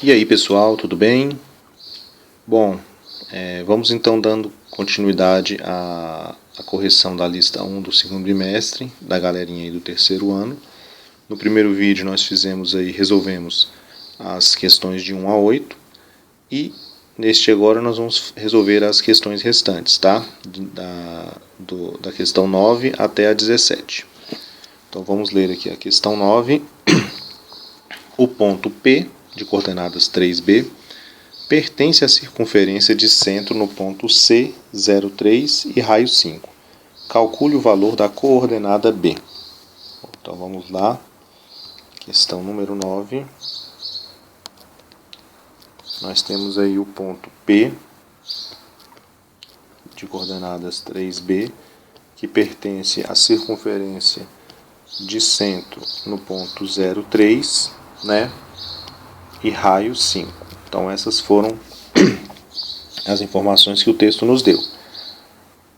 E aí pessoal, tudo bem? Bom, vamos então dando continuidade à correção da lista 1 do segundo bimestre, da galerinha aí do terceiro ano. No primeiro vídeo nós resolvemos as questões de 1 a 8 e neste agora nós vamos resolver as questões restantes, tá? Da questão 9 até a 17. Então vamos ler aqui a questão 9. O ponto P, de coordenadas 3b, pertence à circunferência de centro no ponto C, 0,3 e raio 5. Calcule o valor da coordenada B. Então vamos lá. Questão número 9. Nós temos aí o ponto P, de coordenadas 3b, que pertence à circunferência de centro no ponto 0,3, né? E raio 5. Então essas foram as informações que o texto nos deu.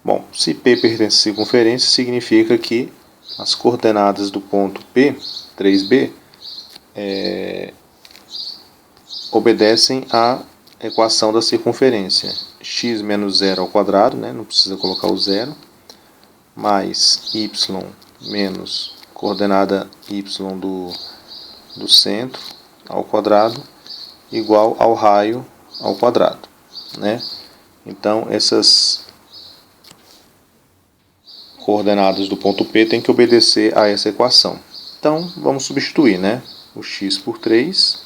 Bom, se P pertence à circunferência, significa que as coordenadas do ponto P, 3b, obedecem à equação da circunferência. X menos 0 ao quadrado, né? Não precisa colocar o zero, mais y menos coordenada y do centro ao quadrado, igual ao raio ao quadrado, né? Então essas coordenadas do ponto P têm que obedecer a essa equação. Então vamos substituir, né? O x por 3.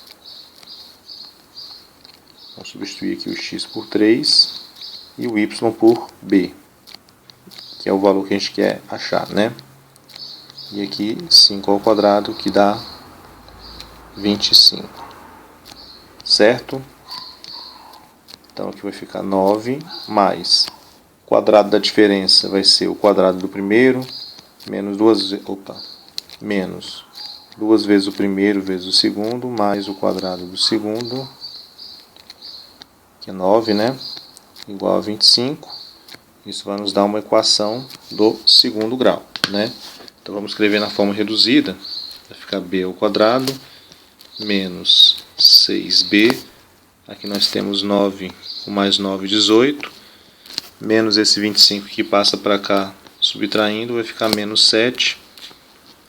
Vamos substituir aqui o x por 3 e o y por b, que é o valor que a gente quer achar, né? E aqui 5 ao quadrado, que dá 25. Certo? Então aqui vai ficar 9 mais o quadrado da diferença vai ser o quadrado do primeiro menos duas vezes o primeiro vezes o segundo mais o quadrado do segundo, que é 9, né? Igual a 25. Isso vai nos dar uma equação do segundo grau, né? Então vamos escrever na forma reduzida. Vai ficar b ao quadrado menos 6b. Aqui nós temos 9, com mais 9, 18. Menos esse 25 que passa para cá, subtraindo, vai ficar menos 7,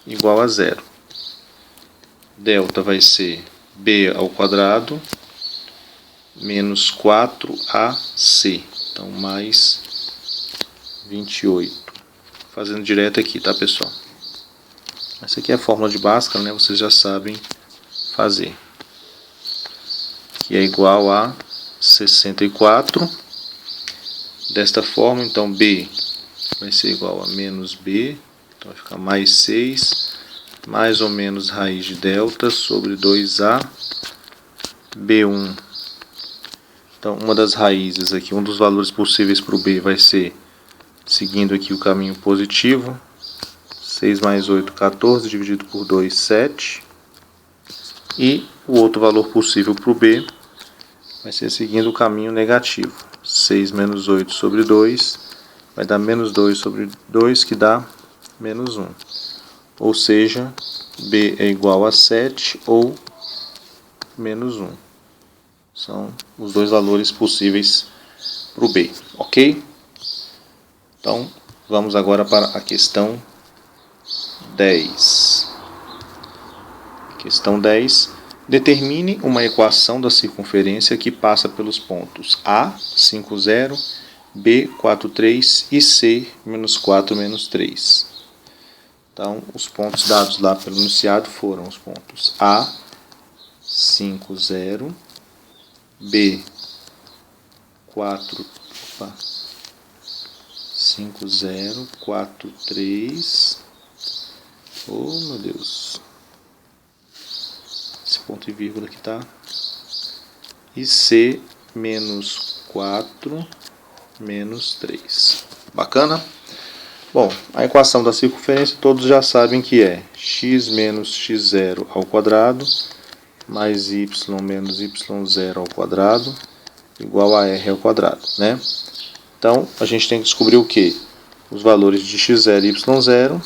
igual a 0. Delta vai ser b ao quadrado menos 4ac. Então, mais 28. Fazendo direto aqui, tá, pessoal? Essa aqui é a fórmula de Bhaskara, né? Vocês já sabem fazer. Que é igual a 64. Desta forma, então, b vai ser igual a menos b. Então, vai ficar mais 6, mais ou menos raiz de delta sobre 2a, b1. Então, uma das raízes aqui, um dos valores possíveis para o b vai ser, seguindo aqui o caminho positivo, 6 mais 8, 14, dividido por 2, 7. E o outro valor possível para o b vai ser seguindo o caminho negativo. 6 menos 8 sobre 2 vai dar menos 2 sobre 2, que dá menos 1. Ou seja, b é igual a 7 ou menos 1. São os dois valores possíveis para o b, ok? Então, vamos agora para a questão 10. Questão 10. Determine uma equação da circunferência que passa pelos pontos A, 5, 0, B, 4, 3 e C, menos 4, menos 3. Então, os pontos dados lá pelo enunciado foram os pontos A, 5, 0, B, 5, 0, 4, 3. Oh, meu Deus. Esse ponto e vírgula aqui, tá? E C, menos 4, menos 3. Bacana? Bom, a equação da circunferência todos já sabem que é x menos x0 ao quadrado mais y menos y0 ao quadrado igual a r ao quadrado, né? Então, a gente tem que descobrir o quê? Os valores de x0 e y0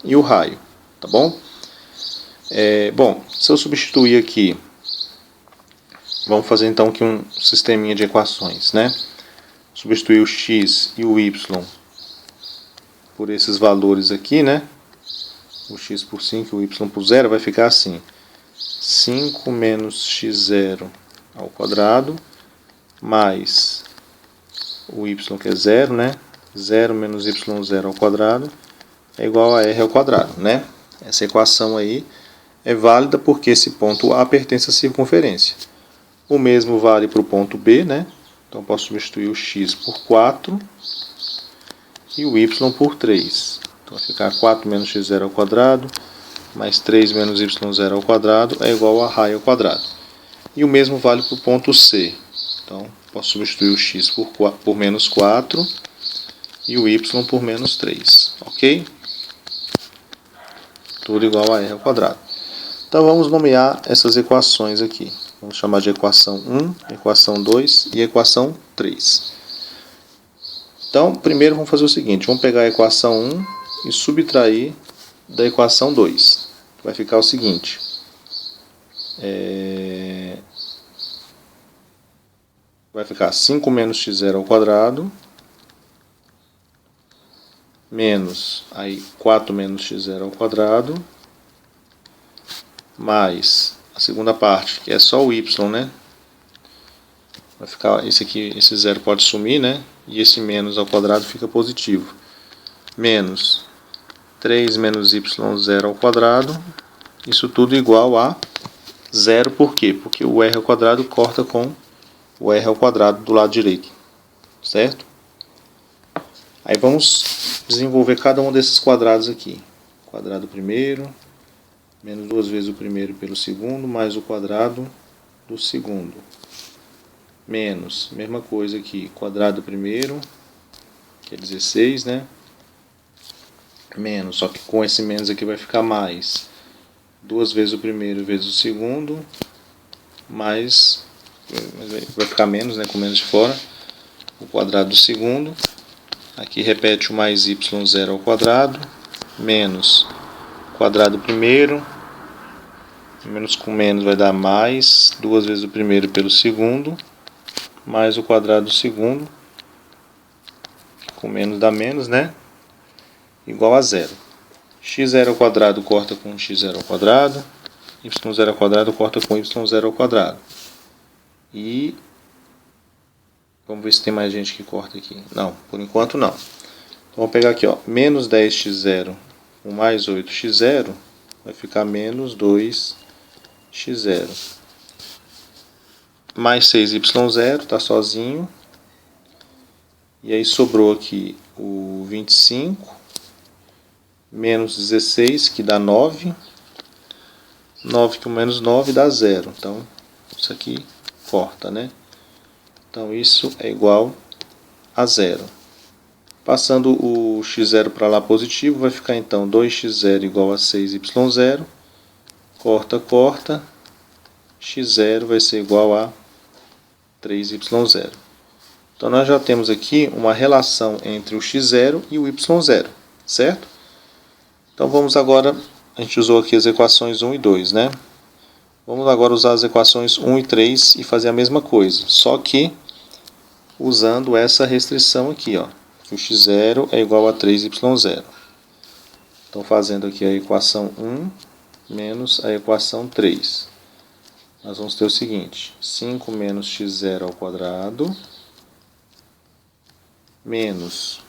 e o raio, tá bom? Bom, se eu substituir aqui Vamos fazer então aqui um sisteminha de equações, né? Substituir o x e o y por esses valores aqui, né? O x por 5 e o y por 0 vai ficar assim. 5 menos x0 ao quadrado mais o y que é 0, né? 0 menos y0 ao quadrado é igual a r ao quadrado, né? Essa equação aí é válida porque esse ponto A pertence à circunferência. O mesmo vale para o ponto B, né? Então posso substituir o x por 4 e o y por 3. Então vai ficar 4 menos x0 ao quadrado mais 3 menos y0 ao quadrado é igual a raio ao quadrado. E o mesmo vale para o ponto C. Então posso substituir o x por menos 4 e o y por menos 3. Ok? Tudo igual a r ao quadrado. Então vamos nomear essas equações aqui. Vamos chamar de equação 1, equação 2 e equação 3. Então, primeiro vamos fazer o seguinte. Vamos pegar a equação 1 e subtrair da equação 2. Vai ficar o seguinte. Vai ficar 5 menos x0 ao quadrado menos aí 4 menos x0 ao quadrado mais a segunda parte, que é só o y, né? Vai ficar esse aqui, esse zero pode sumir, né? E esse menos ao quadrado fica positivo. Menos 3 menos y0 ao quadrado. Isso tudo igual a zero. Por quê? Porque o r ao quadrado corta com o r ao quadrado do lado direito. Certo? Aí vamos desenvolver cada um desses quadrados aqui. Quadrado primeiro, menos 2 vezes o primeiro pelo segundo, mais o quadrado do segundo. Menos, mesma coisa aqui, quadrado primeiro, que é 16, né? Menos, só que com esse menos aqui vai ficar mais 2 vezes o primeiro vezes o segundo, mais, vai ficar menos, né? Com menos de fora, o quadrado do segundo. Aqui repete o mais y0 ao quadrado, menos quadrado primeiro, menos com menos vai dar mais 2 vezes o primeiro pelo segundo, mais o quadrado do segundo, com menos dá menos, né? Igual a zero. x0 ao quadrado corta com x0 ao quadrado, y0 ao quadrado corta com y0 ao quadrado. E vamos ver se tem mais gente que corta aqui. Não, por enquanto não. Então vamos pegar aqui, ó, menos 10x0 com mais 8x0 vai ficar menos 2x0. Mais 6y0, está sozinho. E aí sobrou aqui o 25, menos 16, que dá 9. 9 com menos 9 dá 0. Então, isso aqui corta, né? Então, isso é igual a 0. Passando o x0 para lá positivo, vai ficar então 2x0 igual a 6y0. Corta, corta. x0 vai ser igual a 3y0. Então nós já temos aqui uma relação entre o x0 e o y0, certo? Então vamos agora, a gente usou aqui as equações 1 e 2, né? Vamos agora usar as equações 1 e 3 e fazer a mesma coisa, só que usando essa restrição aqui, ó, que o x0 é igual a 3y0. Então fazendo aqui a equação 1 menos a equação 3. Nós vamos ter o seguinte, 5 menos x0 ao quadrado, menos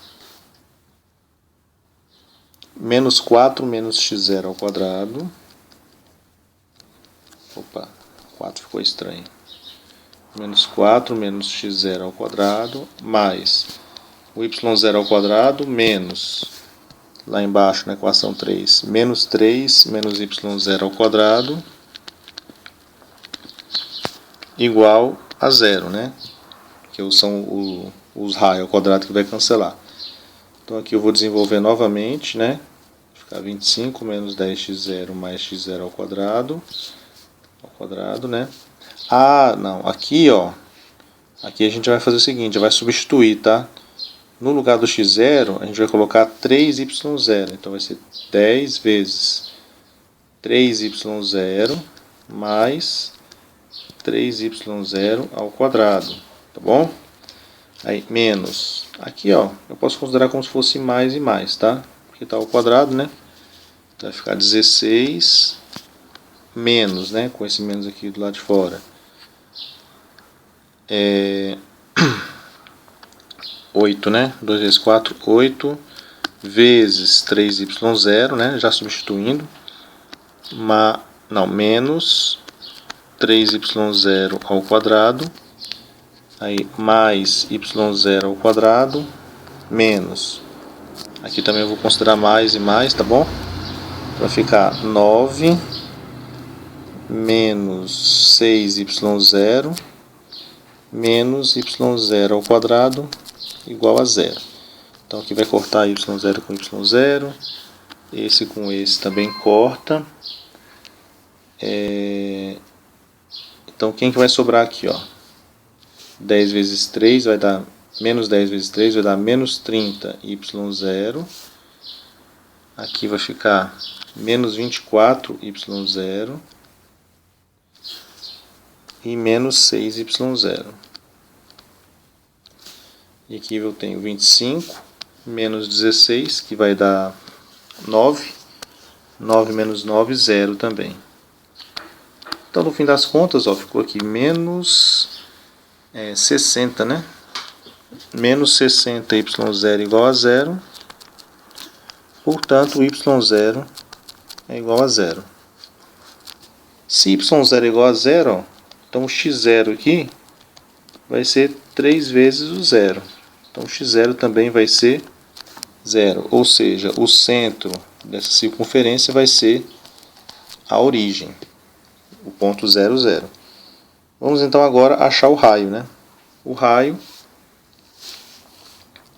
4 menos x0 ao quadrado. Opa, 4 ficou estranho. Menos 4 menos x0 ao quadrado, mais o y0 ao quadrado, menos, lá embaixo na equação 3, menos 3 menos y0 ao quadrado, igual a 0, né? Que são os raios ao quadrado que vai cancelar. Então aqui eu vou desenvolver novamente, né? Vai ficar 25 menos 10x0 mais x0 ao quadrado, né? Ah, não, aqui, ó, aqui a gente vai fazer o seguinte, vai substituir, tá? No lugar do x0, a gente vai colocar 3y0, então vai ser 10 vezes 3y0 mais 3y0 ao quadrado, tá bom? Aí, menos, aqui ó, eu posso considerar como se fosse mais e mais, tá? Porque tá ao quadrado, né? Vai ficar 16 menos, né? Com esse menos aqui do lado de fora. 8, né? 2 vezes 4, 8 vezes 3y0, né? Já substituindo. Menos 3y0 ao quadrado. Aí, mais y0 ao quadrado. Menos. Aqui também eu vou considerar mais e mais, tá bom? Vai ficar 9 menos 6y0 menos y0 ao quadrado igual a 0. Então aqui vai cortar y0 com y0, esse com esse também corta. Então quem que vai sobrar aqui, ó? 10 vezes 3 vai dar menos 10 vezes 3 vai dar menos 30y0. Aqui vai ficar menos 24y0 e menos 6y0. E aqui eu tenho 25 menos 16, que vai dar 9. 9 menos 9, 0 também. Então, no fim das contas, ó, ficou aqui menos 60, né? Menos 60y0 igual a 0. Portanto, y0 é igual a 0. Se y0 é igual a 0, ó, então o x0 aqui vai ser 3 vezes o 0. Então o x0 também vai ser 0. Ou seja, o centro dessa circunferência vai ser a origem, o ponto 0, 0. Vamos então agora achar o raio, né? O raio,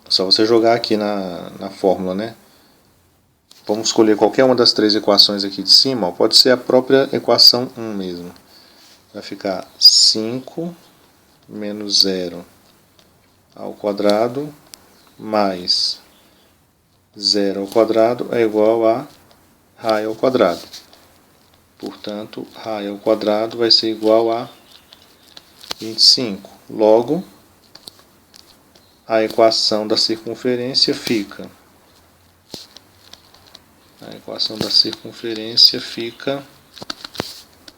é só você jogar aqui na fórmula, né? Vamos escolher qualquer uma das três equações aqui de cima, ó, pode ser a própria equação 1 mesmo. Vai ficar 5 menos 0 ao quadrado mais 0 ao quadrado é igual a raio ao quadrado. Portanto, raio ao quadrado vai ser igual a 25. Logo, a equação da circunferência fica... A equação da circunferência fica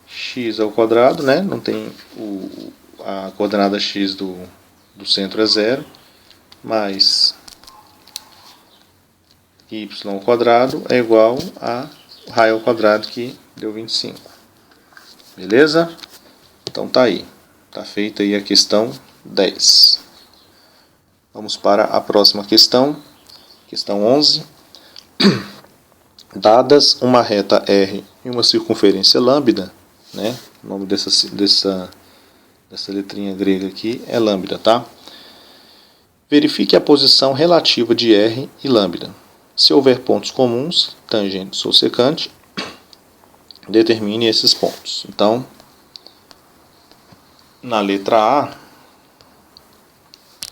x ao quadrado, né? Não tem a coordenada x do centro é 0, mais y ao quadrado é igual a raio ao quadrado, que deu 25. Beleza? Então tá aí. Tá feita aí a questão 10. Vamos para a próxima questão. Questão 11. Dadas uma reta R e uma circunferência lambda, né? O nome dessa letrinha grega aqui é lambda, tá? Verifique a posição relativa de R e lambda. Se houver pontos comuns, tangentes ou secante, determine esses pontos. Então, na letra A,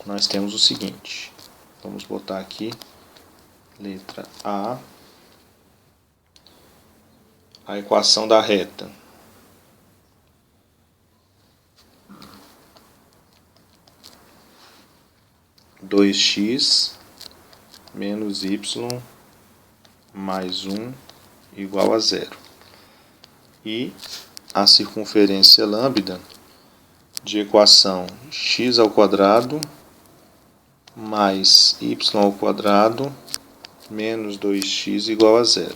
nós temos o seguinte. Vamos botar aqui, letra A, a equação da reta. Dois x menos y mais 1 igual a 0. E a circunferência lambda de equação x ao quadrado mais y ao quadrado menos 2x igual a 0.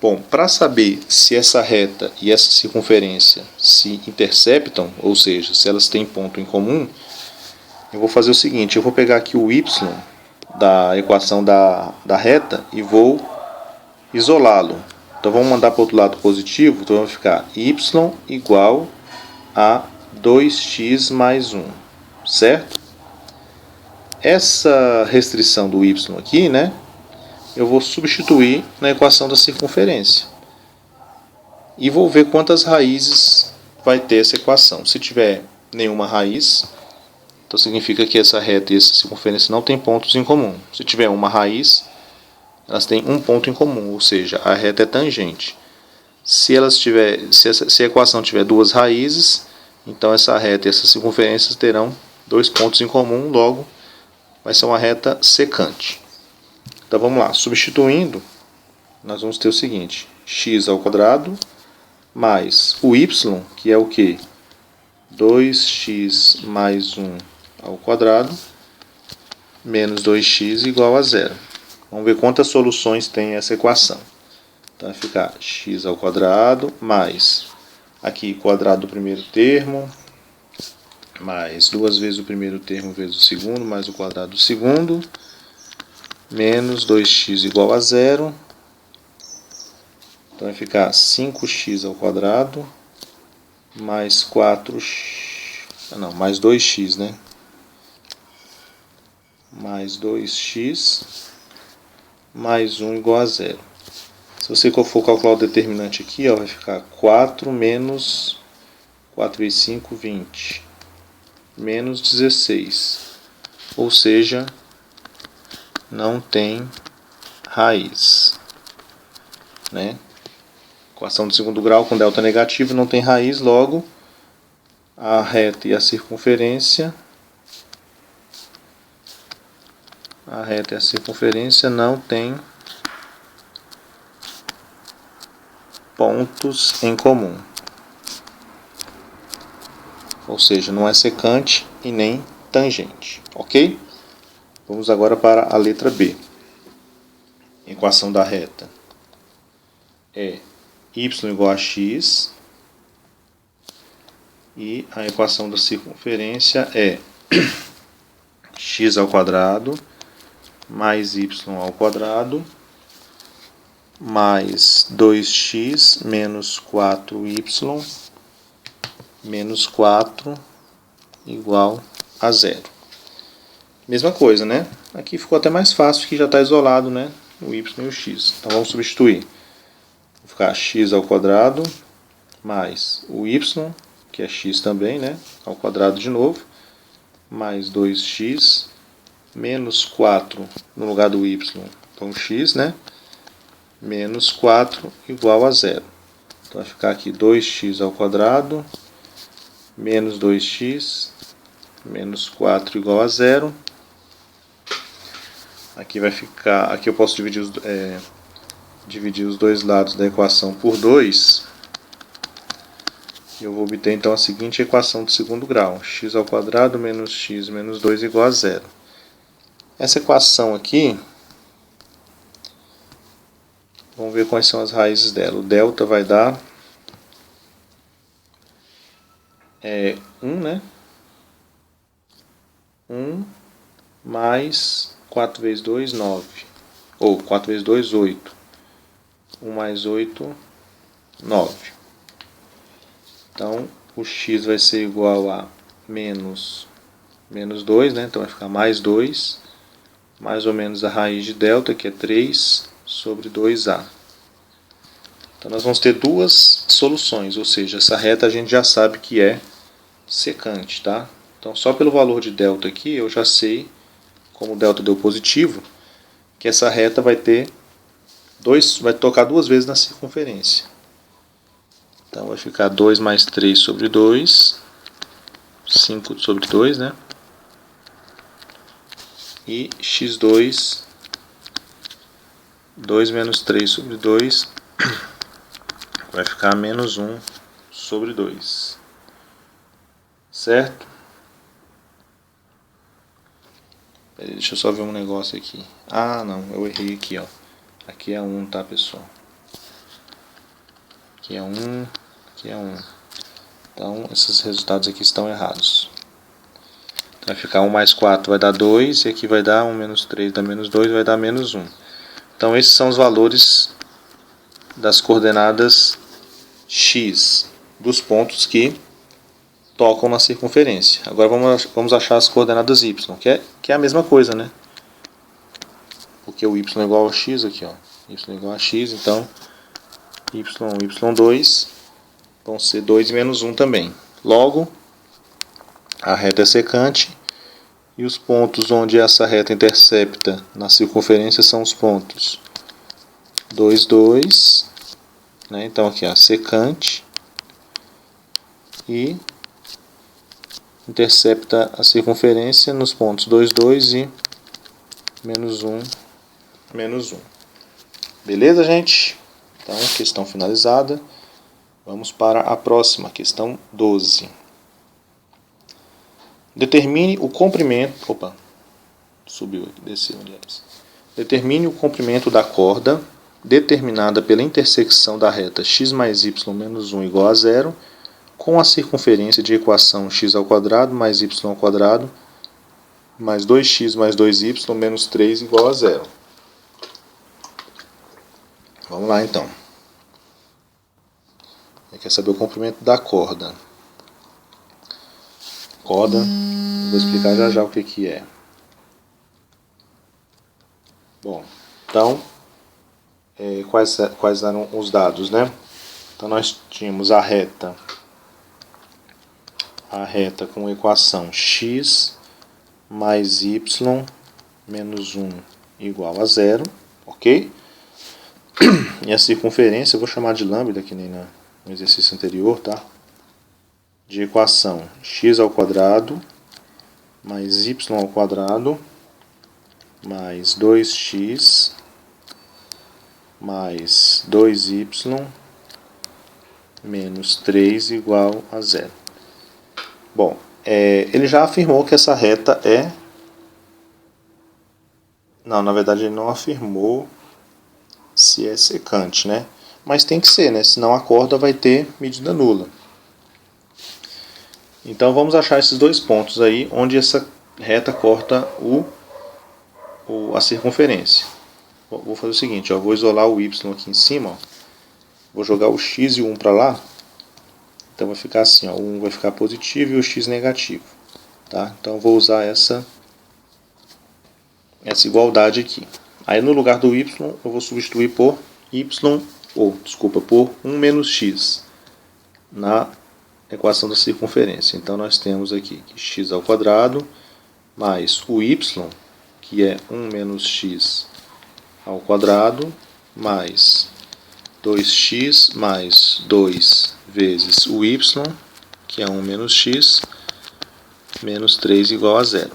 Bom, para saber se essa reta e essa circunferência se interceptam, ou seja, se elas têm ponto em comum, eu vou fazer o seguinte, eu vou pegar aqui o y da equação da reta e vou isolá-lo. Então vamos mandar para o outro lado positivo, então vai ficar y igual a 2x mais 1, certo? Essa restrição do y aqui, né, eu vou substituir na equação da circunferência. E vou ver quantas raízes vai ter essa equação. Se tiver nenhuma raiz, então significa que essa reta e essa circunferência não têm pontos em comum. Se tiver uma raiz, elas têm um ponto em comum, ou seja, a reta é tangente. Se a equação tiver duas raízes, então essa reta e essa circunferência terão dois pontos em comum, logo vai ser uma reta secante. Então vamos lá, substituindo, nós vamos ter o seguinte: x ao quadrado mais o y, que é o que? 2x mais 1 ao quadrado, menos 2x igual a zero. Vamos ver quantas soluções tem essa equação. Então vai ficar x ao quadrado mais, aqui, quadrado do primeiro termo, mais duas vezes o primeiro termo vezes o segundo, mais o quadrado do segundo, menos 2x igual a zero. Então vai ficar 5x ao quadrado mais mais 2x, né? Mais 2x mais 1 igual a zero. Se você for calcular o determinante aqui, ó, vai ficar 4 menos 4 vezes 5, 20, menos 16. Ou seja, não tem raiz, né? Equação do segundo grau com delta negativo não tem raiz, logo a reta e a circunferência não tem pontos em comum. Ou seja, não é secante e nem tangente, ok? Vamos agora para a letra B. Equação da reta é y igual a x, e a equação da circunferência é x ao quadrado mais y ao quadrado mais 2x menos 4y menos 4 igual a zero. Mesma coisa, né? Aqui ficou até mais fácil, que já está isolado, né? O y e o x. Então vamos substituir. Vai ficar x ao quadrado mais o y, que é x também, né? Ao quadrado de novo, mais 2x, menos 4 no lugar do y, então x, né? Menos 4 igual a zero. Então vai ficar aqui 2x ao quadrado, menos 2x, menos 4 igual a zero. Aqui vai ficar, aqui eu posso dividir os dois lados da equação por 2. Eu vou obter então a seguinte equação do segundo grau: x ao quadrado menos x menos 2 igual a zero. Essa equação aqui, vamos ver quais são as raízes dela. O delta vai dar 1, né? 1 mais 4 vezes 2, 9. Ou 4 vezes 2, 8. 1 mais 8, 9. Então, o x vai ser igual a menos 2, né? Então vai ficar mais 2, mais ou menos a raiz de delta, que é 3 sobre 2a. Então nós vamos ter duas soluções, ou seja, essa reta a gente já sabe que é secante, tá? Então só pelo valor de delta aqui eu já sei, como o delta deu positivo, que essa reta vai tocar duas vezes na circunferência. Então vai ficar 2 mais 3 sobre 2, 5 sobre 2, né? E x2, 2 menos 3 sobre 2, vai ficar menos 1 sobre 2. Certo? Deixa eu só ver um negócio aqui. Ah, não, eu errei aqui, ó. Aqui é 1, tá, pessoal? Aqui é 1, aqui é 1. Então, esses resultados aqui estão errados. Então, vai ficar 1 mais 4 vai dar 2, e aqui vai dar 1 menos 3 dá menos 2, vai dar menos 1. Então, esses são os valores das coordenadas x, dos pontos que tocam na circunferência. Agora vamos achar as coordenadas y, que é a mesma coisa, né? Porque o y é igual a x aqui, ó. Y é igual a x, então y1 e y2 vão ser 2 menos 1 também. Logo, a reta é secante e os pontos onde essa reta intercepta na circunferência são os pontos 2, 2 né? Então aqui, ó, secante, e intercepta a circunferência nos pontos 2, 2 e menos 1, menos 1. Beleza, gente? Então, questão finalizada. Vamos para a próxima, questão 12. Determine o comprimento... Opa, subiu aqui, desceu, aliás. Determine o comprimento da corda determinada pela intersecção da reta x mais y menos 1 igual a 0 com a circunferência de equação x ao quadrado mais y ao quadrado mais 2x mais 2y menos 3 igual a 0. Vamos lá, então. Ele quer saber o comprimento da corda. Corda, vou explicar já já o que é. Bom, então, quais eram os dados, né? Então nós tínhamos a reta com a equação x mais y menos 1 igual a 0, ok? E a circunferência, eu vou chamar de lambda, que nem no exercício anterior, tá? De equação x ao quadrado mais y ao quadrado mais 2x mais 2y menos 3 igual a 0. Bom, ele já afirmou que essa reta é... Não, na verdade ele não afirmou se é secante, né? Mas tem que ser, né? Senão a corda vai ter medida nula. Então vamos achar esses dois pontos aí, onde essa reta corta a circunferência. Vou fazer o seguinte, ó, vou isolar o y aqui em cima, ó. Vou jogar o x e o 1 para lá. Então vai ficar assim, ó, o 1 vai ficar positivo e o x negativo. Tá? Então vou usar essa igualdade aqui. Aí no lugar do y eu vou substituir por por 1 menos x na equação da circunferência. Então nós temos aqui que x ao quadrado mais o y, que é 1 menos x ao quadrado, mais 2x mais 2 vezes o y, que é 1 menos x, menos 3 igual a 0.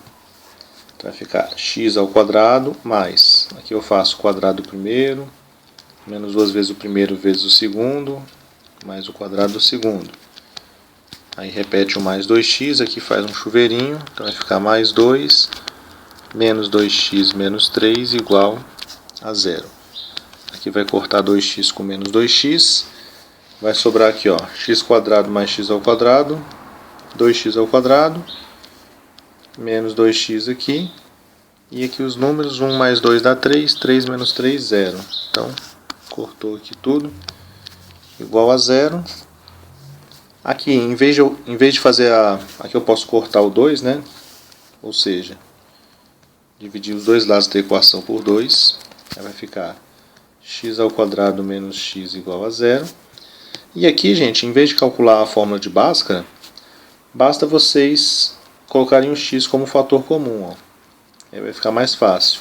Então vai ficar x ao quadrado mais, aqui eu faço o quadrado do primeiro, menos 2 vezes o primeiro vezes o segundo, mais o quadrado do segundo. Aí repete o mais 2x, aqui faz um chuveirinho, então vai ficar mais 2, menos 2x menos 3 igual a 0. Aqui vai cortar 2x com menos 2x, vai sobrar aqui, ó, x quadrado mais x ao quadrado, 2x ao quadrado, menos 2x aqui, e aqui os números, 1 mais 2 dá 3, 3 menos 3, 0. Então, cortou aqui tudo, igual a 0. Aqui, em vez de fazer aqui eu posso cortar o 2, né? Ou seja, dividir os dois lados da equação por 2, aí vai ficar x ao quadrado menos x igual a 0. E aqui, gente, em vez de calcular a fórmula de Bhaskara, basta vocês colocarem o x como fator comum, ó. Aí vai ficar mais fácil.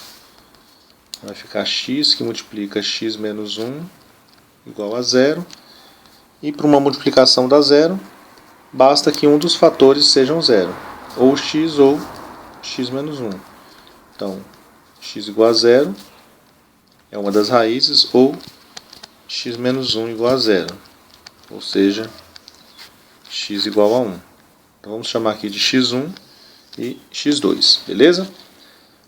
Vai ficar x que multiplica x menos 1 igual a 0. E para uma multiplicação da 0, basta que um dos fatores sejam 0. Ou x ou x menos 1. Então, x igual a 0 é uma das raízes, ou x menos 1 igual a 0. Ou seja, x igual a 1. Então vamos chamar aqui de x1 e x2, beleza?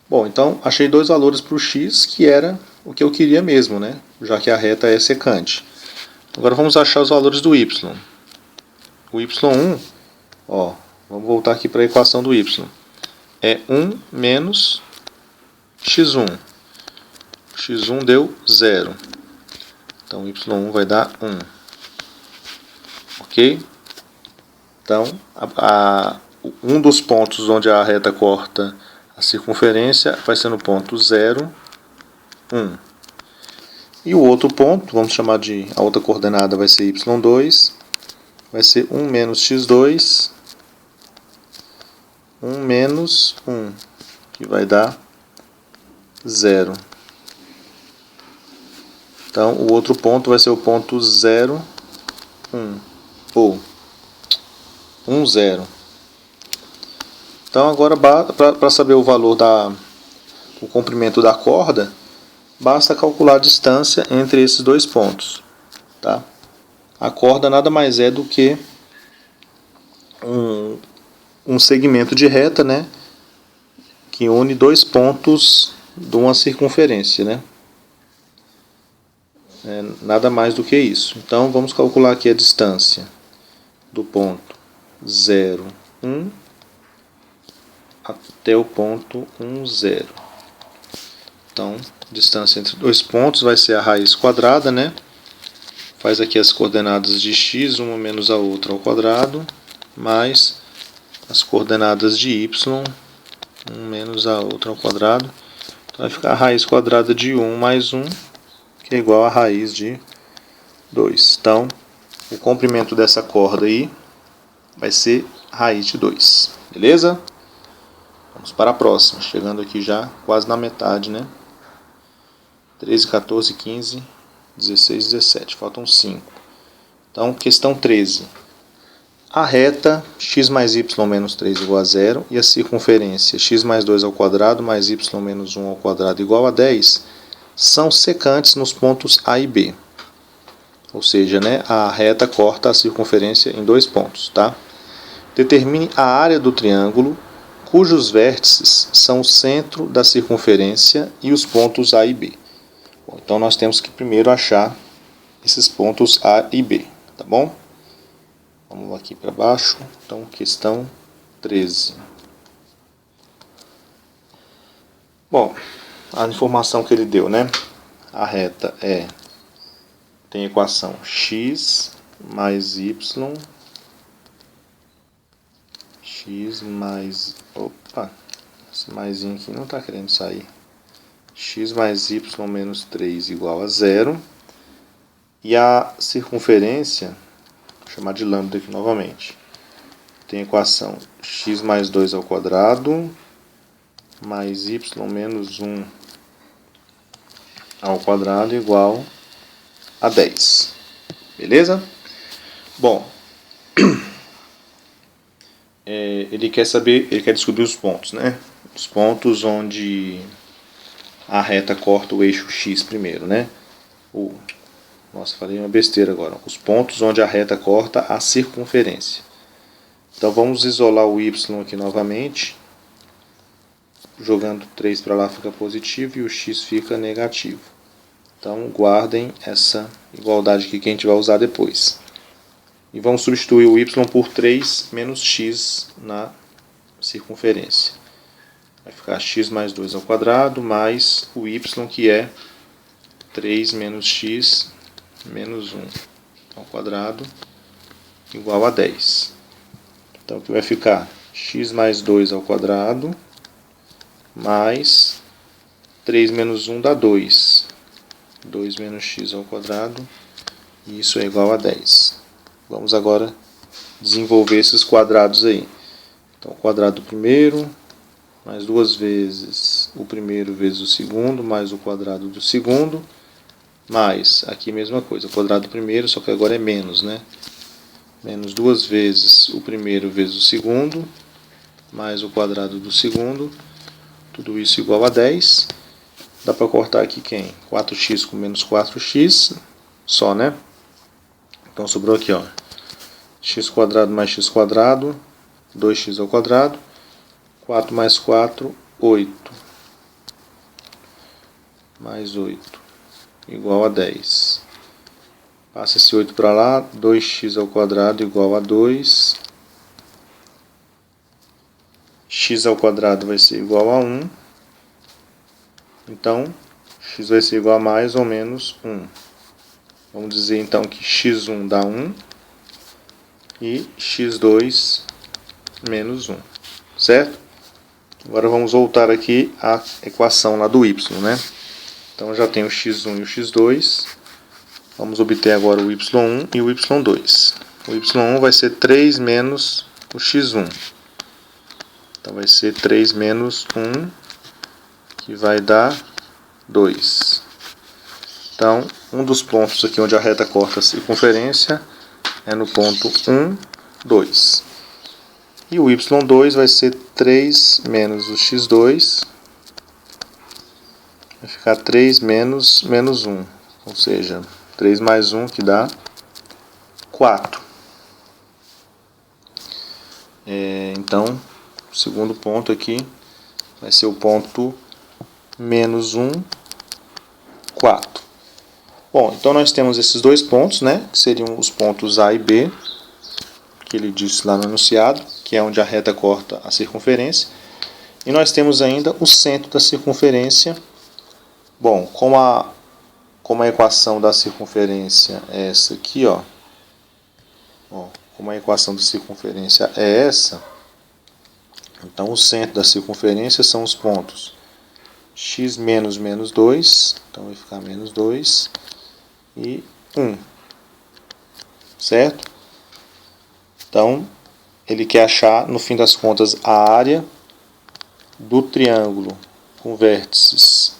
Bom, então achei dois valores para o x, que era o que eu queria mesmo, né? Já que a reta é secante. Agora vamos achar os valores do y. O y1, ó, vamos voltar aqui para a equação do y. É 1 menos x1. x1 deu 0. Então y1 vai dar 1. Ok? Então, um dos pontos onde a reta corta a circunferência vai ser no ponto 0, 1. E o outro ponto, vamos chamar de... a outra coordenada vai ser y2, vai ser 1 menos x2, 1 menos 1, que vai dar 0. Então, o outro ponto vai ser o ponto 0, 1, ou 1, 0. Então, agora, para saber o valor o comprimento da corda, basta calcular a distância entre esses dois pontos. Tá? A corda nada mais é do que um segmento de reta, né, que une dois pontos de uma circunferência, né? Nada mais do que isso. Então vamos calcular aqui a distância do ponto 0, 1 até o ponto 1, 0. Então, distância entre dois pontos vai ser a raiz quadrada, né? Faz aqui as coordenadas de x, uma menos a outra ao quadrado, mais as coordenadas de y, 1 menos a outra ao quadrado. Então vai ficar a raiz quadrada de 1 mais 1, que é igual a raiz de 2. Então, o comprimento dessa corda aí vai ser raiz de 2. Beleza? Vamos para a próxima, chegando aqui já quase na metade, né? 13, 14, 15, 16, 17. Faltam 5. Então, questão 13. A reta x mais y menos 3 igual a 0 e a circunferência x mais 2 ao quadrado mais y menos 1 ao quadrado igual a 10 são secantes nos pontos A e B. Ou seja, né, a reta corta a circunferência em dois pontos. Tá? Determine a área do triângulo cujos vértices são o centro da circunferência e os pontos A e B. Bom, então nós temos que primeiro achar esses pontos A e B. Tá bom? Vamos aqui para baixo. Então, questão 13. Bom, a informação que ele deu, né? A reta tem a equação x mais y, x mais... Opa, esse maisinho aqui não está querendo sair. X mais y menos 3 igual a 0. E a circunferência... Vou chamar de lambda aqui novamente. Tem a equação x mais 2 ao quadrado mais y menos 1 ao quadrado igual a 10. Beleza? Bom, ele quer descobrir os pontos, né? Os pontos onde a reta corta o eixo x primeiro, né? Nossa, falei uma besteira agora. Os pontos onde a reta corta a circunferência. Então vamos isolar o y aqui novamente. Jogando 3 para lá fica positivo e o x fica negativo. Então guardem essa igualdade aqui que a gente vai usar depois. E vamos substituir o y por 3 menos x na circunferência. Vai ficar x mais 2 ao quadrado mais o y que é 3 menos x menos 1 ao quadrado igual a 10. Então aqui vai ficar x mais 2 ao quadrado mais 3 menos 1 dá 2. 2 menos x ao quadrado, e isso é igual a 10. Vamos agora desenvolver esses quadrados aí. Então, o quadrado do primeiro, mais duas vezes o primeiro vezes o segundo, mais o quadrado do segundo, mais, aqui a mesma coisa, o quadrado do primeiro, só que agora é menos, né? Menos duas vezes o primeiro vezes o segundo, mais o quadrado do segundo, tudo isso igual a 10. Dá para cortar aqui quem? 4x com menos 4x, só, né? Então sobrou aqui, ó, x quadrado mais x quadrado, 2x ao quadrado, 4 mais 4, 8, mais 8, igual a 10. Passa esse 8 para lá, 2x ao quadrado igual a 2. X ao quadrado vai ser igual a 1. Então, x vai ser igual a mais ou menos 1. Vamos dizer então que x1 dá 1 e x2 menos 1. Certo? Agora vamos voltar aqui à equação lá do y, né? Então eu já tenho o x1 e o x2. Vamos obter agora o y1 e o y2. O y1 vai ser 3 menos o x1. Então vai ser 3 menos 1, que vai dar 2. Então, um dos pontos aqui onde a reta corta a circunferência é no ponto 1, 2. E o y2 vai ser 3 menos o x2, vai ficar 3 menos 1, ou seja, 3 mais 1 que dá 4. Então, o segundo ponto aqui vai ser o ponto menos 1, 4. Bom, então nós temos esses dois pontos, né, que seriam os pontos A e B, que ele disse lá no enunciado, que é onde a reta corta a circunferência. E nós temos ainda o centro da circunferência. Bom, como a equação da circunferência é essa aqui, ó, como a equação da circunferência é essa, então o centro da circunferência são os pontos x menos menos 2, então vai ficar menos 2 e 1, certo? Então, ele quer achar, no fim das contas, a área do triângulo com vértices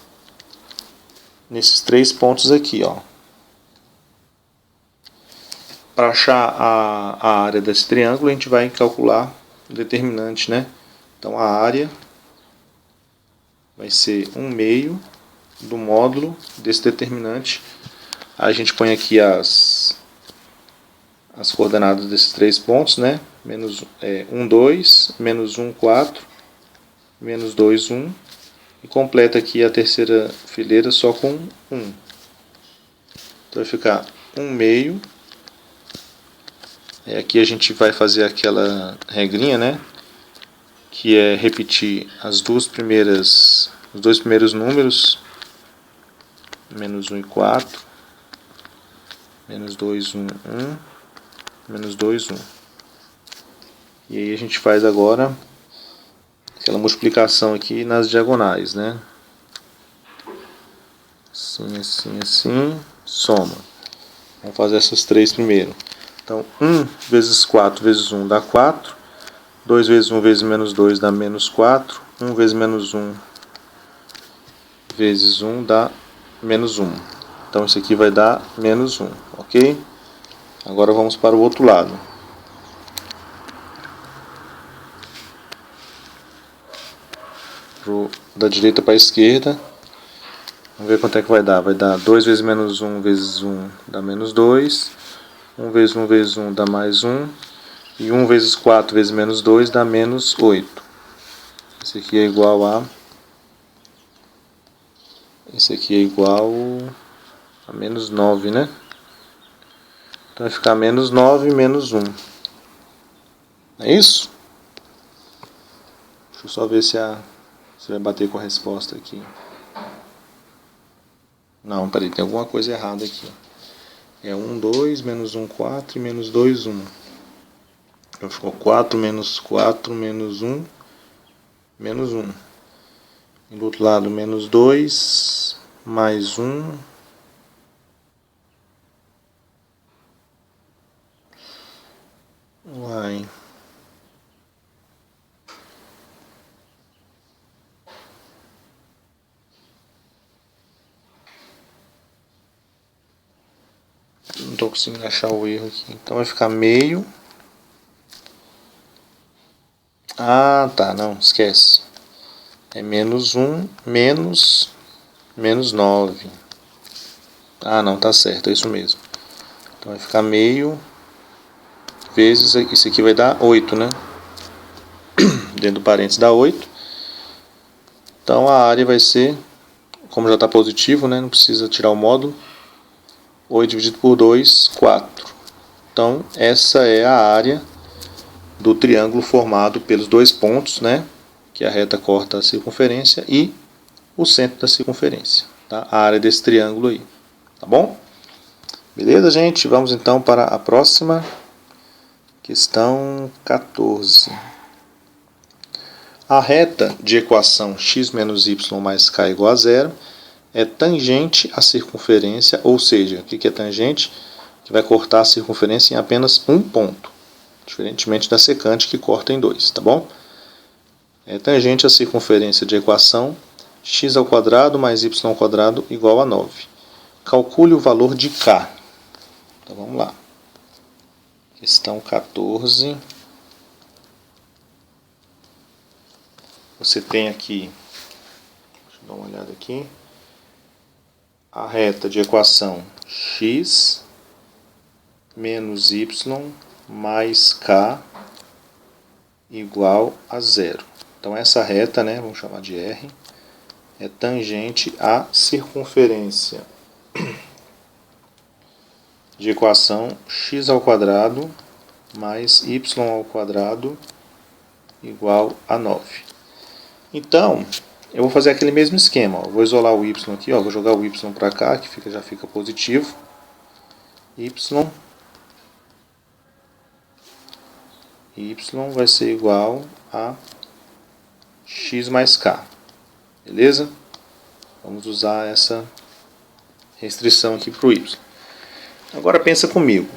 nesses três pontos aqui, ó. Para achar a área desse triângulo, a gente vai calcular o determinante, né? Então, a área vai ser 1/2 do módulo desse determinante. A gente põe aqui as coordenadas desses três pontos, né? 1, 2, menos 1, 4, menos 2, 1. E completa aqui a terceira fileira só com 1. Então vai ficar 1/2. Aqui a gente vai fazer aquela regrinha, né? Que é repetir os dois primeiros números, menos 1 e 4, menos 2, 1, 1, menos 2, 1. E aí a gente faz agora aquela multiplicação aqui nas diagonais, né? Assim, assim, assim, soma. Vamos fazer essas três primeiro. Então, 1 vezes 4 vezes 1 dá 4. 2 vezes 1 vezes menos 2 dá menos 4. 1 vezes menos 1 vezes 1 dá menos 1. Então, isso aqui vai dar menos 1, ok? Agora vamos para o outro lado. Da direita para a esquerda. Vamos ver quanto é que vai dar. Vai dar 2 vezes menos 1 vezes 1 dá menos 2. 1 vezes 1 vezes 1 dá mais 1. E 1 vezes 4 vezes menos 2 dá menos 8. Esse aqui é igual a... Esse aqui é igual a menos 9, né? Então vai ficar menos 9 menos 1. É isso? Deixa eu só ver se vai bater com a resposta aqui. Não, peraí, tem alguma coisa errada aqui. É 1, 2, menos 1, 4 e menos 2, 1. Então ficou 4 menos 4 menos 1, menos 1. E do outro lado, menos 2, mais 1. Uai. Não estou conseguindo achar o erro aqui. Então vai ficar meio. Ah, tá, não, esquece. É menos 1 menos 9. Ah, não, tá certo, é isso mesmo. Então vai ficar meio vezes, isso aqui vai dar 8, né? Dentro do parênteses dá 8. Então a área vai ser, como já está positivo, né? Não precisa tirar o módulo. 8 dividido por 2, 4. Então essa é a área do triângulo formado pelos dois pontos, né? Que a reta corta a circunferência e o centro da circunferência, tá? A área desse triângulo aí, tá bom? Beleza, gente? Vamos então para a próxima questão 14. A reta de equação x menos y mais k igual a 0 é tangente à circunferência, ou seja, o que é tangente? Que vai cortar a circunferência em apenas um ponto, diferentemente da secante que corta em dois, tá bom? É tangente à circunferência de equação x² mais y² igual a 9. calcule o valor de K. Então vamos lá. Questão 14. Você tem aqui, deixa eu dar uma olhada aqui, a reta de equação x menos y mais k igual a zero. Então essa reta, né, vamos chamar de R, é tangente à circunferência de equação x ao quadrado mais y ao quadrado igual a 9. Então, eu vou fazer aquele mesmo esquema. Ó. Vou isolar o y aqui, ó. Vou jogar o y para cá, que já fica positivo. Y vai ser igual a x mais k. Beleza? Vamos usar essa restrição aqui para o y. Agora pensa comigo.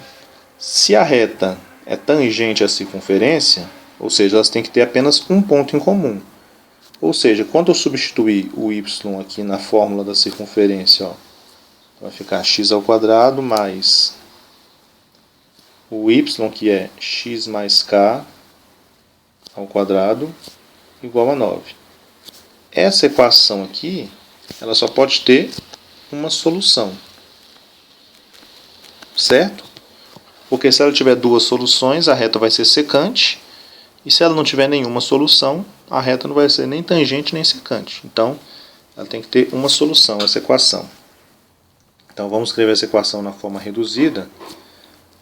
Se a reta é tangente à circunferência, ou seja, elas têm que ter apenas um ponto em comum. Ou seja, quando eu substituir o y aqui na fórmula da circunferência, ó, vai ficar x ao quadrado mais o y, que é x mais k ao quadrado, igual a 9. Essa equação aqui, ela só pode ter uma solução. Certo? Porque se ela tiver duas soluções, a reta vai ser secante. E se ela não tiver nenhuma solução, a reta não vai ser nem tangente nem secante. Então, ela tem que ter uma solução, essa equação. Então, vamos escrever essa equação na forma reduzida.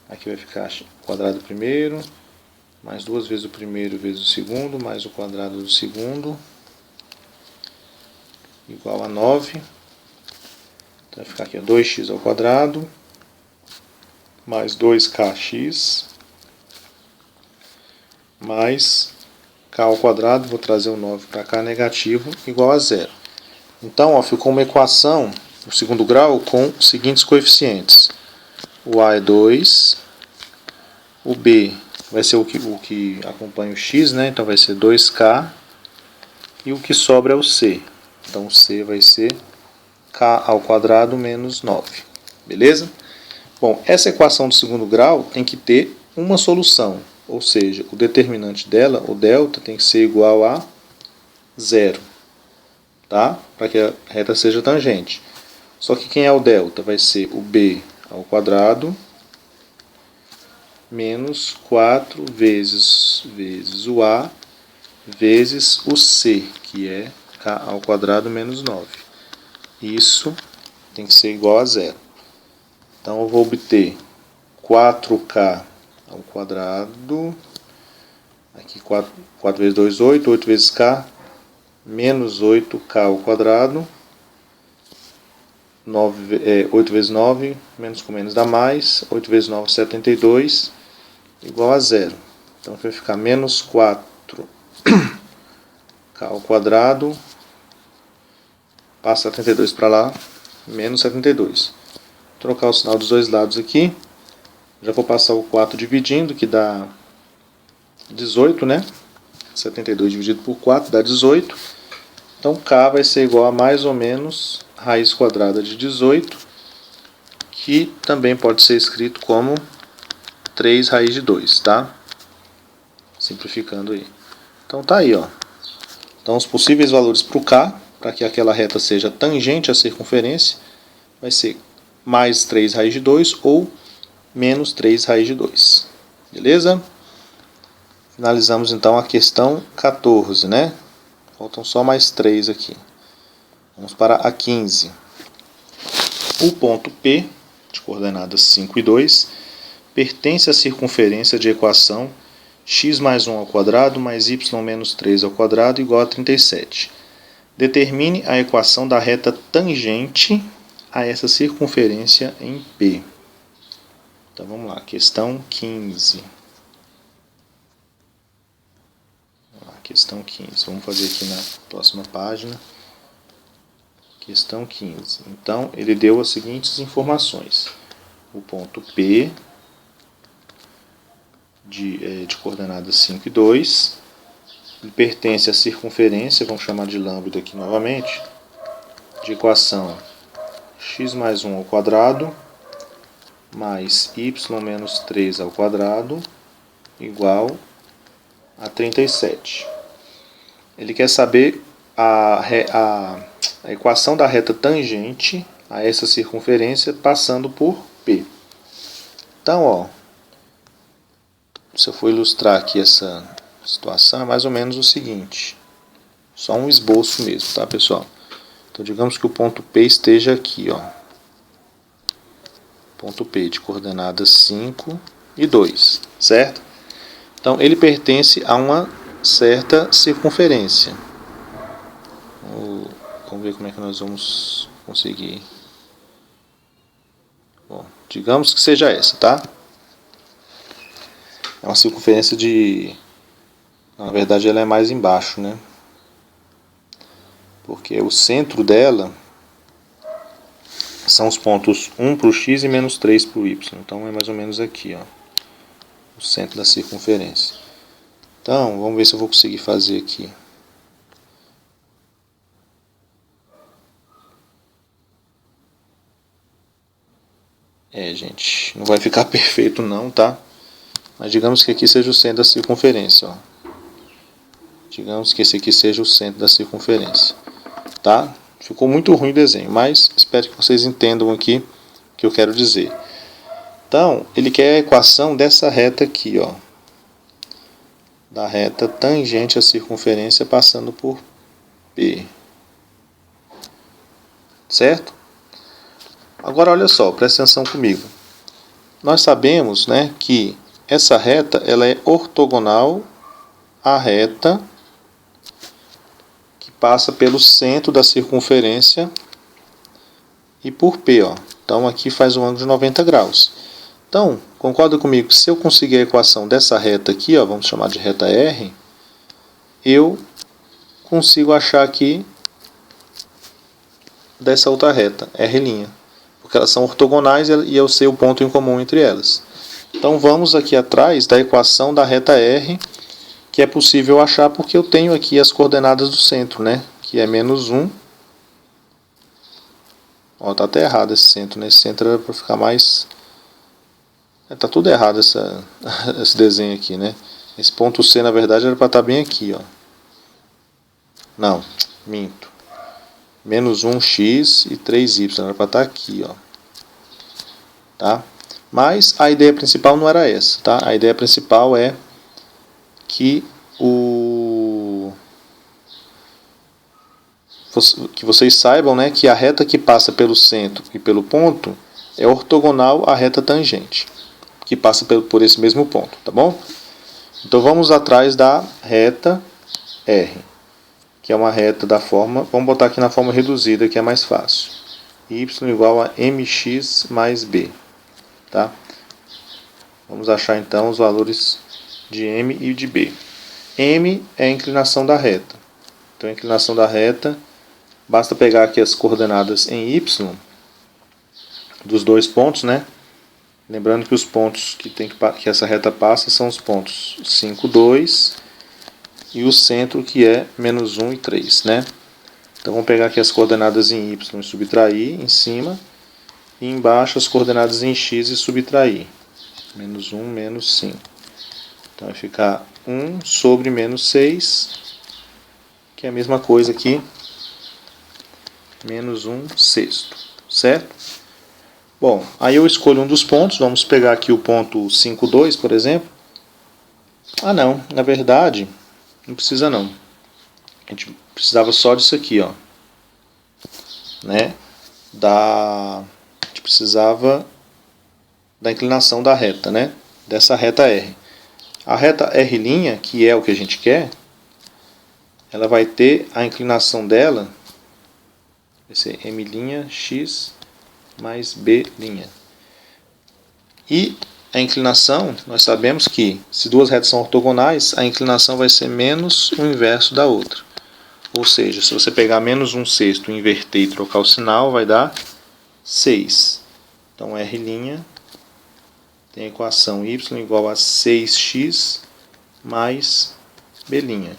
Aqui vai ficar o quadrado do primeiro, mais 2 vezes o primeiro vezes o segundo, mais o quadrado do segundo, igual a 9. Então, vai ficar aqui 2x ao quadrado, mais 2kx, mais k ao quadrado, vou trazer o 9 para cá, negativo, igual a zero. Então, ó, ficou uma equação, no segundo grau, com os seguintes coeficientes. O a é 2, o b vai ser o que acompanha o x, né? Então vai ser 2k, e o que sobra é o c. Então o c vai ser k ao quadrado menos 9. Beleza? Bom, essa equação do segundo grau tem que ter uma solução, ou seja, o determinante dela, o delta, tem que ser igual a zero, tá? Para que a reta seja tangente. Só que quem é o delta? Vai ser o b ao quadrado menos 4 vezes o a vezes o c, que é k ao quadrado menos 9. Isso tem que ser igual a zero. Então eu vou obter 4k ao quadrado, aqui 4 vezes 2, 8, 8 vezes k, menos 8k ao quadrado, 8 vezes 9, menos com menos dá mais, 8 vezes 9, 72, igual a zero. Então vai ficar menos 4k ao quadrado, passa 72 para lá, menos 72. Trocar o sinal dos dois lados aqui. Já vou passar o 4 dividindo, que dá 18, né? 72 dividido por 4 dá 18. Então k vai ser igual a mais ou menos raiz quadrada de 18, que também pode ser escrito como 3 raiz de 2, tá? Simplificando aí. Então tá aí, ó. Então os possíveis valores para o k, para que aquela reta seja tangente à circunferência, vai ser mais 3 raiz de 2 ou menos 3 raiz de 2. Beleza? Finalizamos então a questão 14, né? Faltam só mais 3 aqui. Vamos para a 15. O ponto P, de coordenadas 5 e 2, pertence à circunferência de equação x mais 1 ao quadrado mais y menos 3 ao quadrado igual a 37. Determine a equação da reta tangente a essa circunferência em P. Então vamos lá, questão 15. Questão 15. Vamos fazer aqui na próxima página. Questão 15. Então, ele deu as seguintes informações. O ponto P, de coordenadas 5 e 2, ele pertence à circunferência, vamos chamar de lambda aqui novamente, de equação x mais 1 ao quadrado mais y menos 3 ao quadrado igual a 37. Ele quer saber a equação da reta tangente a essa circunferência passando por P. Então, ó, se eu for ilustrar aqui essa situação, é mais ou menos o seguinte. Só um esboço mesmo, tá, pessoal? Então, digamos que o ponto P esteja aqui, ó. Ponto P de coordenadas 5 e 2, certo? Então, ele pertence a uma certa circunferência. Vamos ver como é que nós vamos conseguir. Bom, digamos que seja essa, tá? É uma circunferência de... Na verdade, ela é mais embaixo, né? Porque o centro dela são os pontos 1 para o x e menos 3 para o y. Então, é mais ou menos aqui, ó, o centro da circunferência. Então, vamos ver se eu vou conseguir fazer aqui. Gente, não vai ficar perfeito não, tá? Mas digamos que aqui seja o centro da circunferência, ó. Digamos que esse aqui seja o centro da circunferência, tá? Ficou muito ruim o desenho, mas espero que vocês entendam aqui o que eu quero dizer. Então, ele quer a equação dessa reta aqui, ó. Da reta tangente à circunferência passando por P. Certo? Agora olha só, presta atenção comigo. Nós sabemos, né, que essa reta ela é ortogonal à reta que passa pelo centro da circunferência e por P, ó. Então aqui faz um ângulo de 90 graus. Então, concorda comigo que se eu conseguir a equação dessa reta aqui, ó, vamos chamar de reta R, eu consigo achar aqui dessa outra reta, R'. Porque elas são ortogonais e eu sei o ponto em comum entre elas. Então vamos aqui atrás da equação da reta R, que é possível achar porque eu tenho aqui as coordenadas do centro, né? Que é menos 1. Ó, tá até errado esse centro, né? Esse centro era para ficar mais... Tá tudo errado esse desenho aqui, né? Esse ponto C, na verdade, era para estar bem aqui, ó. Não, minto. Menos 1x e 3y, era para estar aqui, ó. Tá? Mas a ideia principal não era essa, tá? A ideia principal é que vocês saibam, né, que a reta que passa pelo centro e pelo ponto é ortogonal à reta tangente, que passa por esse mesmo ponto, tá bom? Então vamos atrás da reta R, que é uma reta da forma, vamos botar aqui na forma reduzida, que é mais fácil. Y igual a mx mais b. Tá? Vamos achar então os valores de m e de b. M é a inclinação da reta. Então a inclinação da reta, basta pegar aqui as coordenadas em y dos dois pontos, né? Lembrando que os pontos que essa reta passa são os pontos 5, 2 e o centro que é menos 1 e 3, né? Então vamos pegar aqui as coordenadas em y e subtrair em cima, e embaixo as coordenadas em x e subtrair. Menos 1, menos 5. Então vai ficar 1 sobre menos 6, que é a mesma coisa aqui, menos 1 sexto, certo? Bom, aí eu escolho um dos pontos, vamos pegar aqui o ponto 5, 2, por exemplo. Ah não, na verdade, não precisa não. A gente precisava só disso aqui, ó. Né? A gente precisava da inclinação da reta, né? Dessa reta R. A reta R', que é o que a gente quer, ela vai ter a inclinação dela, vai ser m'x mais b'. E a inclinação, nós sabemos que se duas retas são ortogonais, a inclinação vai ser menos o inverso da outra. Ou seja, se você pegar menos 1 sexto, inverter e trocar o sinal, vai dar 6. Então R' tem a equação y igual a 6x mais b'.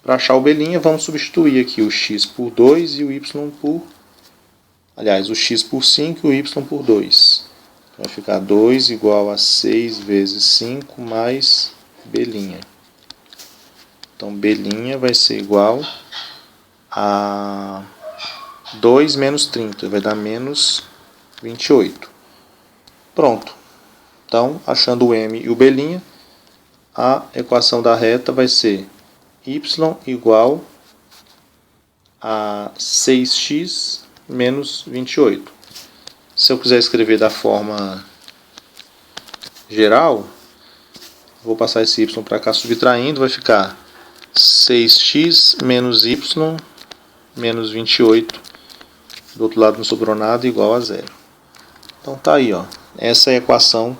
Para achar o b', vamos substituir aqui o x por 2 e o y por Aliás, o x por 5 e o y por 2. Vai ficar 2 igual a 6 vezes 5 mais b'. Então, b' vai ser igual a 2 menos 30, vai dar menos 28. Pronto. Então, achando o m e o b', a equação da reta vai ser y igual a 6x menos 28. Se eu quiser escrever da forma geral, vou passar esse y para cá subtraindo, vai ficar 6x menos y menos 28. Do outro lado não sobrou nada, igual a zero. Então tá aí, ó. Essa é a equação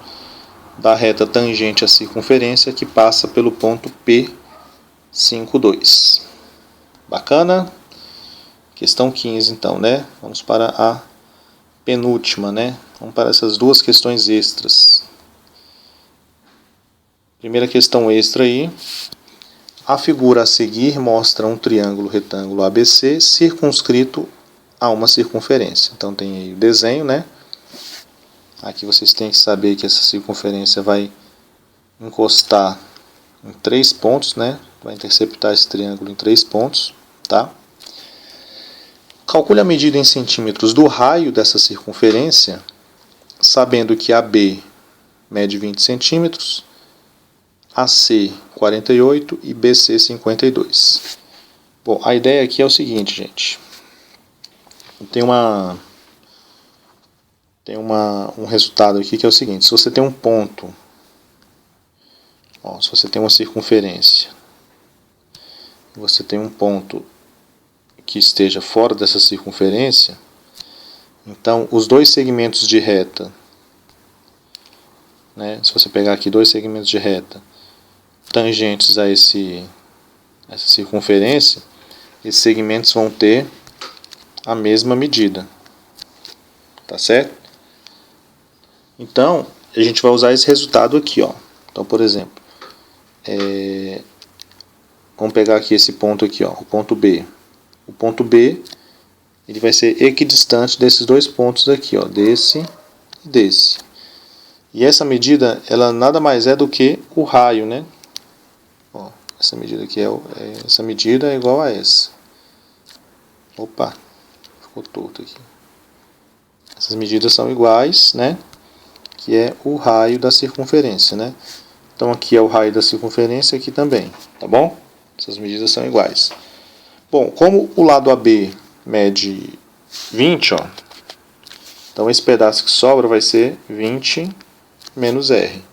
da reta tangente à circunferência que passa pelo ponto P52. Bacana? Questão 15, então, né? Vamos para a penúltima, né? Vamos para essas duas questões extras. Primeira questão extra aí. A figura a seguir mostra um triângulo retângulo ABC circunscrito a uma circunferência. Então tem aí o desenho, né? Aqui vocês têm que saber que essa circunferência vai encostar em 3 pontos, né? Vai interceptar esse triângulo em 3 pontos, tá? Calcule a medida em centímetros do raio dessa circunferência, sabendo que AB mede 20 centímetros, AC 48 e BC 52. Bom, a ideia aqui é o seguinte, gente. Tem um resultado aqui que é o seguinte. Se você tem um ponto, ó, se você tem uma circunferência, você tem um ponto que esteja fora dessa circunferência, então os dois segmentos de reta, né, se você pegar aqui dois segmentos de reta tangentes a essa circunferência, esses segmentos vão ter a mesma medida, tá certo? Então, a gente vai usar esse resultado aqui, ó. Então, por exemplo, vamos pegar aqui esse ponto aqui, ó, o ponto B. O ponto B, ele vai ser equidistante desses dois pontos aqui, ó, desse e desse. E essa medida, ela nada mais é do que o raio, né? Ó, essa medida aqui essa medida é igual a essa. Opa, ficou torto aqui. Essas medidas são iguais, né? Que é o raio da circunferência, né? Então aqui é o raio da circunferência, aqui também, tá bom? Essas medidas são iguais. Bom, como o lado AB mede 20, ó, então esse pedaço que sobra vai ser 20 menos R.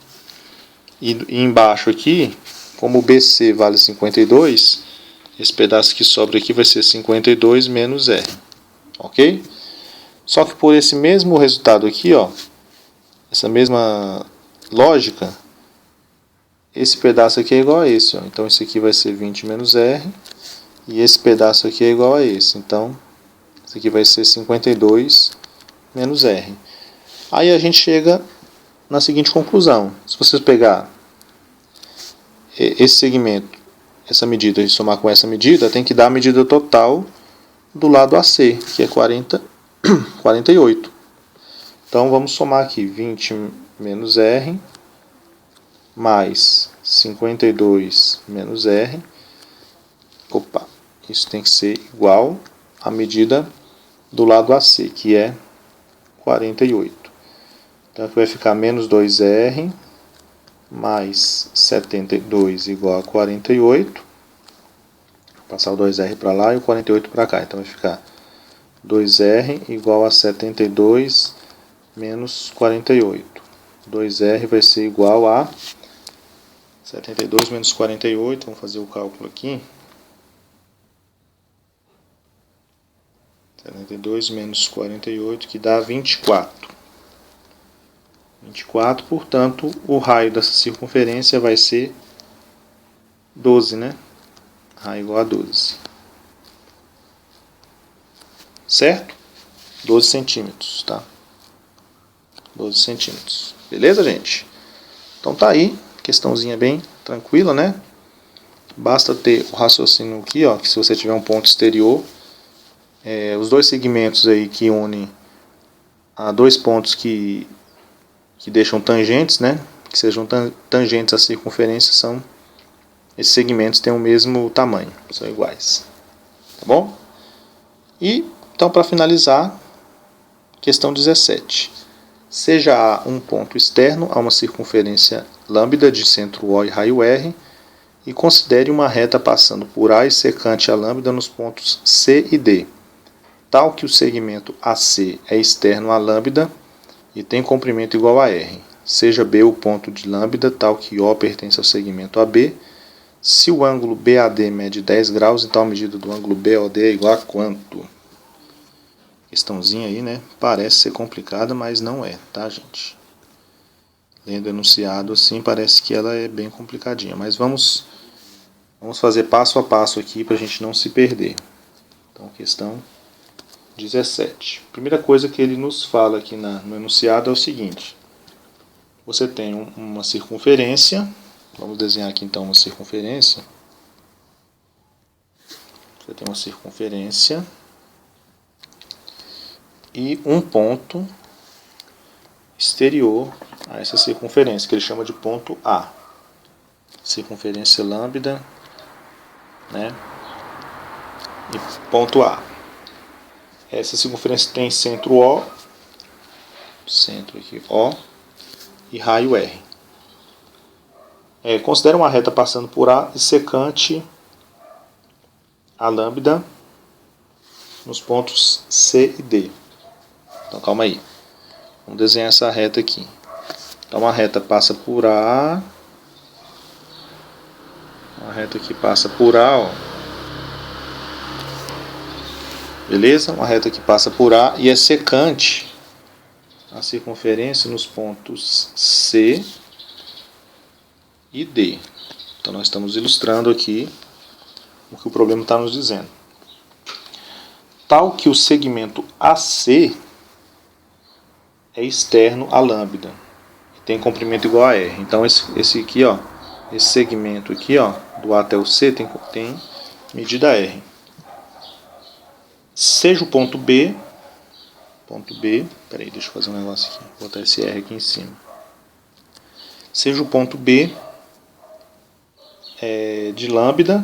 E embaixo aqui, como o BC vale 52, esse pedaço que sobra aqui vai ser 52 menos R. Ok? Só que por esse mesmo resultado aqui, ó, essa mesma lógica, esse pedaço aqui é igual a esse, ó. Então esse aqui vai ser 20 menos R. E esse pedaço aqui é igual a esse. Então, esse aqui vai ser 52 menos R. Aí a gente chega na seguinte conclusão. Se vocês pegar esse segmento, essa medida, e somar com essa medida, tem que dar a medida total do lado AC, que é 48. Então, vamos somar aqui 20 menos R mais 52 menos R. Opa, isso tem que ser igual à medida do lado AC, que é 48. Então aqui vai ficar menos 2R mais 72 igual a 48. Vou passar o 2R para lá e o 48 para cá. Então vai ficar 2R igual a 72 menos 48. 2R vai ser igual a 72 menos 48. Vamos fazer o cálculo aqui. 72 menos 48, que dá 24. 24, portanto, o raio dessa circunferência vai ser 12, né? Raio igual a 12. Certo? 12 centímetros, tá? 12 centímetros. Beleza, gente? Então tá aí. Questãozinha bem tranquila, né? Basta ter o raciocínio aqui, ó, que se você tiver um ponto exterior, os dois segmentos aí que unem a dois pontos que deixam tangentes, né? Que sejam tangentes à circunferência, esses segmentos têm o mesmo tamanho, são iguais. Tá bom? E, então, para finalizar, questão 17. Seja A um ponto externo a uma circunferência lambda de centro O e raio R, e considere uma reta passando por A e secante a lambda nos pontos C e D, tal que o segmento AC é externo a lambda e tem comprimento igual a R. Seja B o ponto de lambda, tal que O pertence ao segmento AB. Se o ângulo BAD mede 10 graus, então a medida do ângulo BOD é igual a quanto? Questãozinha aí, né? Parece ser complicada, mas não é, tá, gente? Lendo enunciado assim, parece que ela é bem complicadinha. Mas vamos fazer passo a passo aqui para a gente não se perder. Então, questão 17. Primeira coisa que ele nos fala aqui no enunciado é o seguinte. Você tem uma circunferência. Vamos desenhar aqui então uma circunferência. Você tem uma circunferência e um ponto exterior a essa circunferência, que ele chama de ponto A. Circunferência lambda, né? E ponto A. Essa circunferência tem centro O, centro aqui O, e raio R. Considere uma reta passando por A e secante a lambda nos pontos C e D. Então calma aí. Vamos desenhar essa reta aqui. Então uma reta passa por A. Uma reta que passa por A, ó. Beleza? Uma reta que passa por A e é secante a circunferência nos pontos C e D. Então nós estamos ilustrando aqui o que o problema está nos dizendo. Tal que o segmento AC é externo à lambda e tem comprimento igual a R. Então esse aqui, ó, esse segmento aqui, ó, do A até o C tem medida R. Seja o ponto B, peraí, deixa eu fazer um negócio aqui, vou botar esse R aqui em cima. Seja o ponto B de lambda,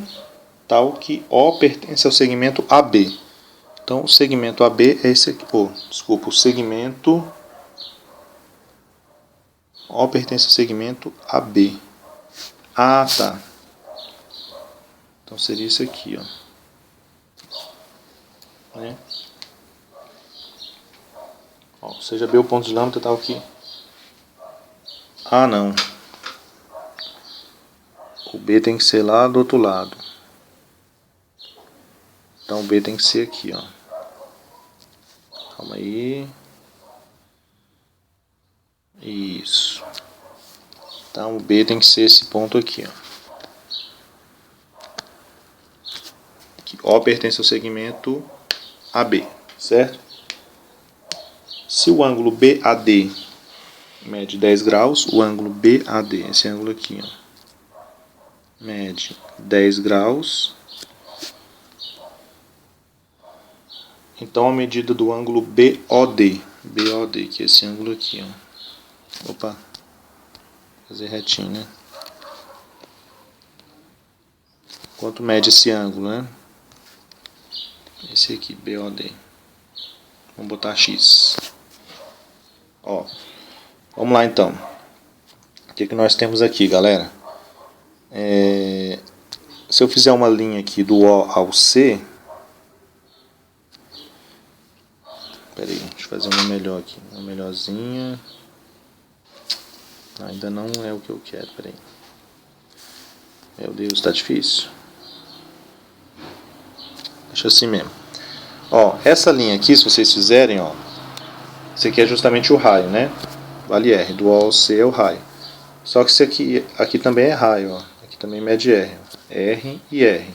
tal que O pertence ao segmento AB. Então o segmento AB é esse aqui, o segmento O pertence ao segmento AB. Ah, tá. Então seria isso aqui, ó. Né? Ó, seja B o ponto de lambda tal que... Ah, não. O B tem que ser lá do outro lado. Então o B tem que ser aqui, ó. Calma aí. Isso. Então o B tem que ser esse ponto aqui, ó. Que O pertence ao segmento AB, certo? Se o ângulo BAD mede 10 graus, o ângulo BAD, esse ângulo aqui, ó, mede 10 graus. Então a medida do ângulo BOD, que é esse ângulo aqui, ó. Opa, fazer retinho, né? Quanto mede esse ângulo, né? Esse aqui, BOD. Vamos botar X. Ó, vamos lá então. O que nós temos aqui, galera? Se eu fizer uma linha aqui do O ao C... Pera aí, deixa eu fazer uma melhor aqui. Uma melhorzinha. Ainda não é o que eu quero, pera aí. Meu Deus, tá difícil. Deixa assim mesmo. Ó, essa linha aqui, se vocês fizerem, ó, isso aqui é justamente o raio, né? Vale R, do O ao C é o raio. Só que isso aqui também é raio, ó. Aqui também mede R, ó. R e R.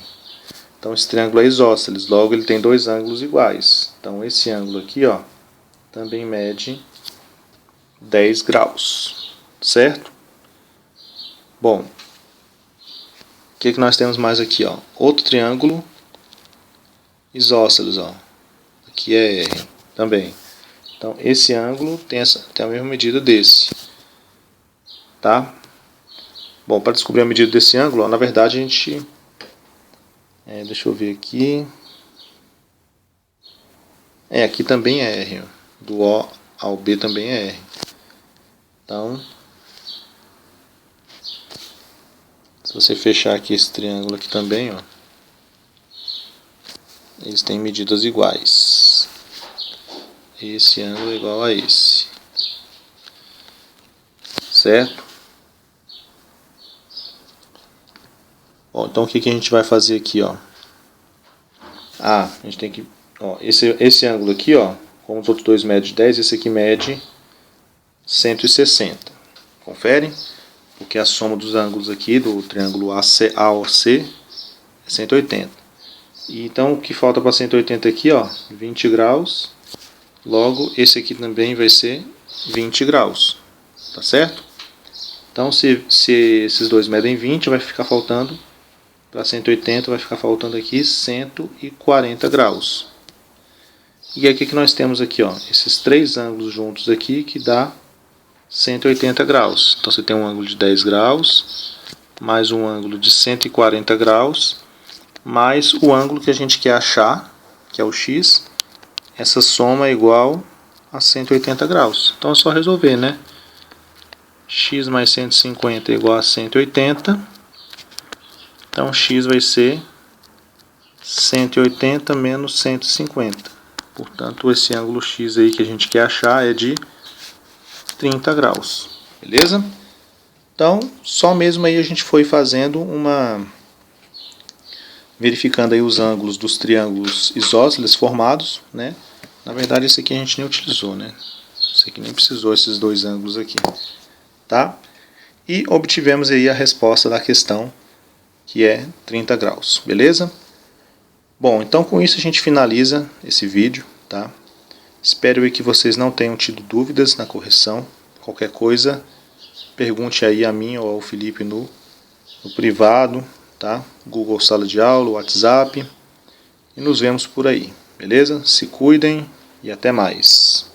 Então esse triângulo é isósceles, logo ele tem dois ângulos iguais. Então esse ângulo aqui, ó, também mede 10 graus, certo? Bom, o que nós temos mais aqui, ó? Outro triângulo isósceles, ó. aqui é R também. Então esse ângulo tem a mesma medida desse, tá? Bom, para descobrir a medida desse ângulo, ó, na verdade a gente... deixa eu ver aqui... aqui também é R, ó. Do O ao B também é R. Então, se você fechar aqui esse triângulo aqui também, ó, eles têm medidas iguais. Esse ângulo é igual a esse. Certo? Bom, então o que a gente vai fazer aqui, ó? A gente tem que... Ó, esse ângulo aqui, ó, como os outros dois medem 10, esse aqui mede 160. Confere? Porque a soma dos ângulos aqui do triângulo AOC é 180. E então o que falta para 180 aqui, ó, 20 graus. Logo, esse aqui também vai ser 20 graus. Tá certo? Então, se esses dois medem 20, vai ficar faltando, para 180, vai ficar faltando aqui 140 graus. E aí o que nós temos aqui, ó? Esses três ângulos juntos aqui que dá 180 graus. Então você tem um ângulo de 10 graus, mais um ângulo de 140 graus, mais o ângulo que a gente quer achar, que é o x. Essa soma é igual a 180 graus. Então é só resolver, né? X mais 150 é igual a 180. Então x vai ser 180 menos 150. Portanto, esse ângulo x aí que a gente quer achar é de 30 graus. Beleza? Então, só mesmo aí a gente foi fazendo verificando aí os ângulos dos triângulos isósceles formados, né? Na verdade, esse aqui a gente nem utilizou, né? Esse aqui nem precisou, esses dois ângulos aqui. Tá? E obtivemos aí a resposta da questão, que é 30 graus. Beleza? Bom, então com isso a gente finaliza esse vídeo, tá? Espero que vocês não tenham tido dúvidas na correção. Qualquer coisa, pergunte aí a mim ou ao Felipe no privado, tá? Google Sala de Aula, WhatsApp. E nos vemos por aí, beleza? Se cuidem e até mais.